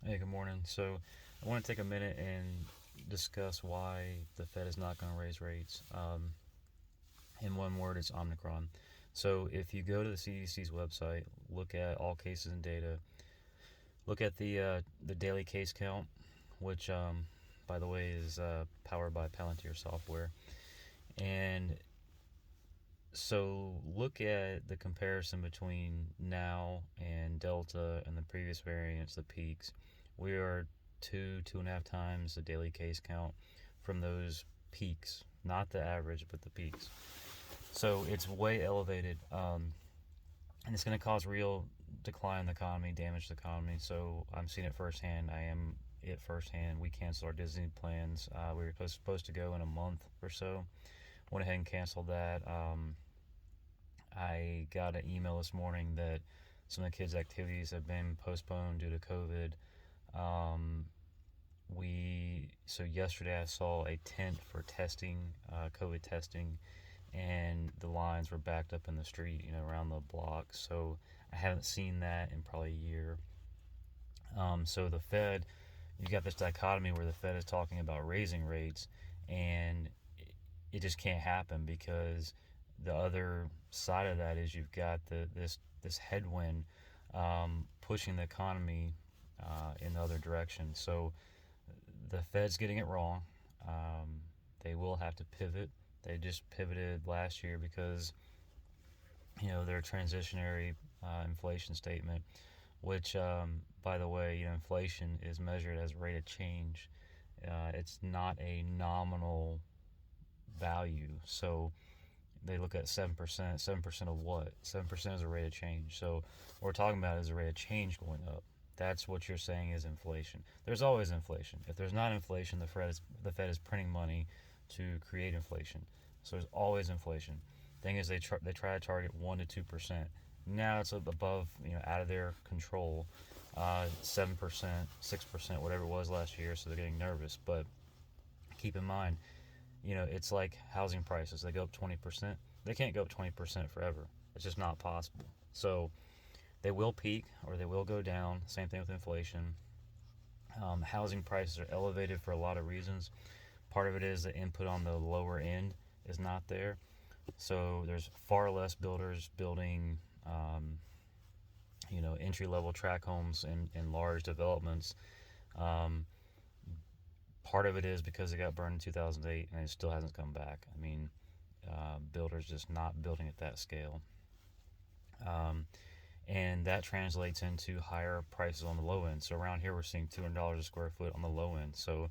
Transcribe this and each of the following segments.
Hey, good morning. So, I want to take a minute and discuss why the Fed is not going to raise rates. In one word, it's Omicron. So, if you go to the CDC's website, look at all cases and data, look at the daily case count, which, by the way, is powered by Palantir software, and so look at the comparison between now and Delta and the previous variants, the peaks. We are 2.5 times the daily case count from those peaks, not the average, but the peaks. So it's way elevated, and it's going to cause real decline in the economy, damage to the economy. So I'm seeing it firsthand. I am it firsthand. We canceled our Disney plans. We were supposed to go in a month or so. Went ahead and canceled that. I got an email this morning that some of the kids' activities have been postponed due to COVID. Um, so yesterday I saw a tent for testing, COVID testing, and the lines were backed up in the street, around the block. So I haven't seen that in probably a year. So the Fed, you got this dichotomy where the Fed is talking about raising rates, and it just can't happen because the other side of that is you've got this headwind, pushing the economy in the other direction. So the Fed's getting it wrong. They will have to pivot. They just pivoted last year because their transitionary inflation statement, which, by the way, inflation is measured as rate of change. It's not a nominal value. So they look at 7%. 7% of what? 7% is a rate of change. So what we're talking about is a rate of change going up. That's what you're saying is inflation. There's always inflation. If there's not inflation, the Fed is printing money to create inflation. So there's always inflation. Thing is, they try to target 1 to 2%. Now it's above, out of their control. 7%, 6%, whatever it was last year. So they're getting nervous. But keep in mind, it's like housing prices. They go up 20%. They can't go up 20% forever. It's just not possible. So they will peak or they will go down. Same thing with inflation. Housing prices are elevated for a lot of reasons. Part of it is the input on the lower end is not there. So there's far less builders building, entry level tract homes in large developments. Um, Part of it is because it got burned in 2008 and it still hasn't come back. I mean, builders just not building at that scale. Um, and that translates into higher prices on the low end. So around here, we're seeing $200 a square foot on the low end. So,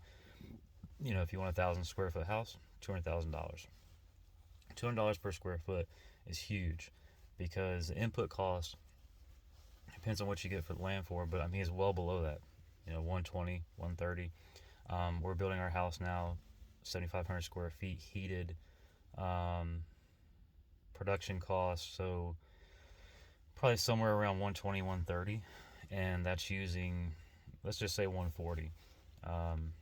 if you want 1,000 square foot house, $200,000. $200 per square foot is huge because the input cost depends on what you get for the land for, but I mean, it's well below that. 120, 130. We're building our house now, 7,500 square feet, heated. Um, Production costs, so probably somewhere around 120, 130, and that's using, let's just say 140. Um,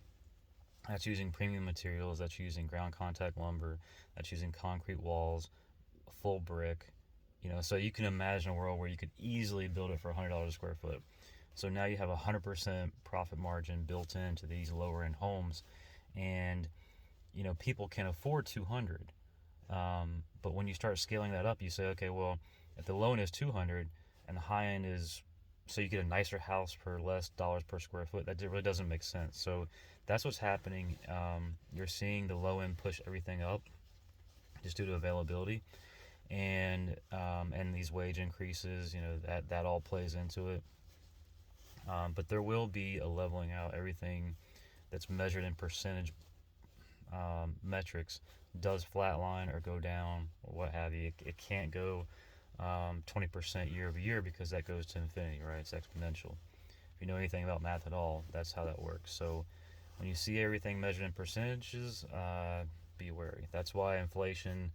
that's using premium materials. That's using ground contact lumber. That's using concrete walls, full brick. So you can imagine a world where you could easily build it for $100 a square foot. So now you have 100% profit margin built into these lower end homes, and people can afford 200. But when you start scaling that up, you say, okay, well, if the low end is 200 and the high end is, so you get a nicer house for less dollars per square foot, that really doesn't make sense. So that's what's happening. You're seeing the low end push everything up just due to availability, and these wage increases. That all plays into it. But there will be a leveling out. Everything that's measured in percentage metrics does flatline or go down or what have you. It can't go 20% year over year because that goes to infinity, right? It's exponential. If you know anything about math at all, that's how that works. So when you see everything measured in percentages, be wary. That's why inflation,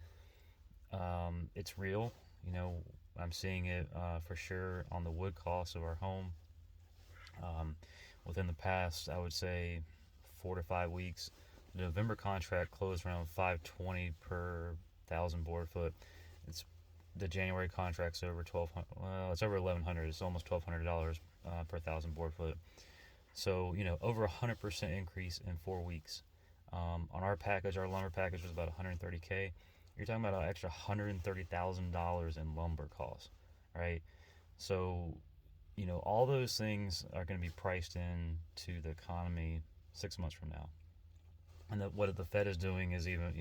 it's real. I'm seeing it for sure on the wood costs of our home. Um, Within the past, I would say 4 to 5 weeks, the November contract closed around 520 per thousand board foot. It's the January contract's over 1,200. Well, it's over 1,100. It's almost $1,200 per thousand board foot. So, over 100% increase in 4 weeks. On our package, our lumber package was about 130K. You're talking about an extra $130,000 in lumber costs, right? So, all those things are going to be priced in to the economy 6 months from now. And what the Fed is doing is even,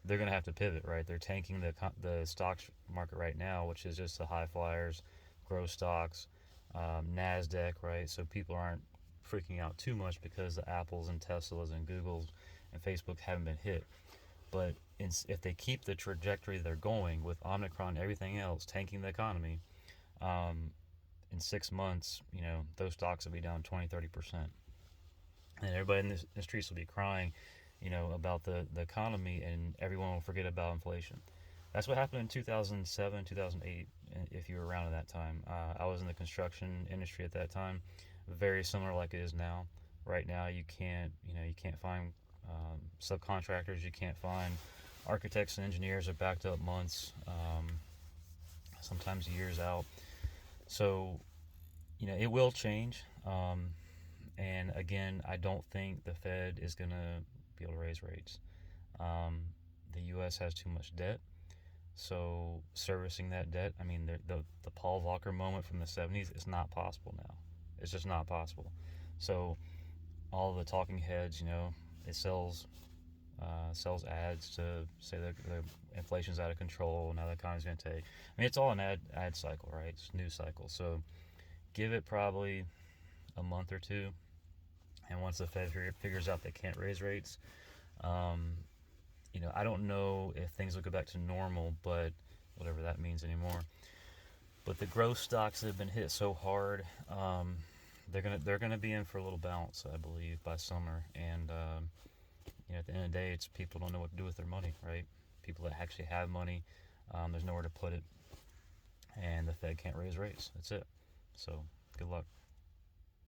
they're going to have to pivot, right? They're tanking the stocks market right now, which is just the high flyers, growth stocks, NASDAQ, right? So people aren't freaking out too much because the Apples and Teslas and Googles and Facebook haven't been hit. But if they keep the trajectory they're going with Omicron and everything else tanking the economy, in 6 months, those stocks will be down 20-30%. And everybody in the streets will be crying, about the economy, and everyone will forget about inflation. That's what happened in 2007, 2008, if you were around at that time. I was in the construction industry at that time, very similar like it is now. Right now, you can't find subcontractors, you can't find architects and engineers are backed up months, sometimes years out. So, it will change. And again, I don't think the Fed is going to be able to raise rates. The U.S. has too much debt. So servicing that debt, I mean, the Paul Volcker moment from the 70s is not possible now. It's just not possible. So all the talking heads, it sells ads to say that the inflation's out of control, now the economy's going to take. I mean, it's all an ad cycle, right? It's a news cycle. So give it probably a month or two, and once the Fed figures out they can't raise rates, I don't know if things will go back to normal, but whatever that means anymore. But the growth stocks that have been hit so hard, they're gonna be in for a little bounce, I believe, by summer. And at the end of the day, it's people don't know what to do with their money, right? People that actually have money, there's nowhere to put it, and the Fed can't raise rates. That's it. So good luck.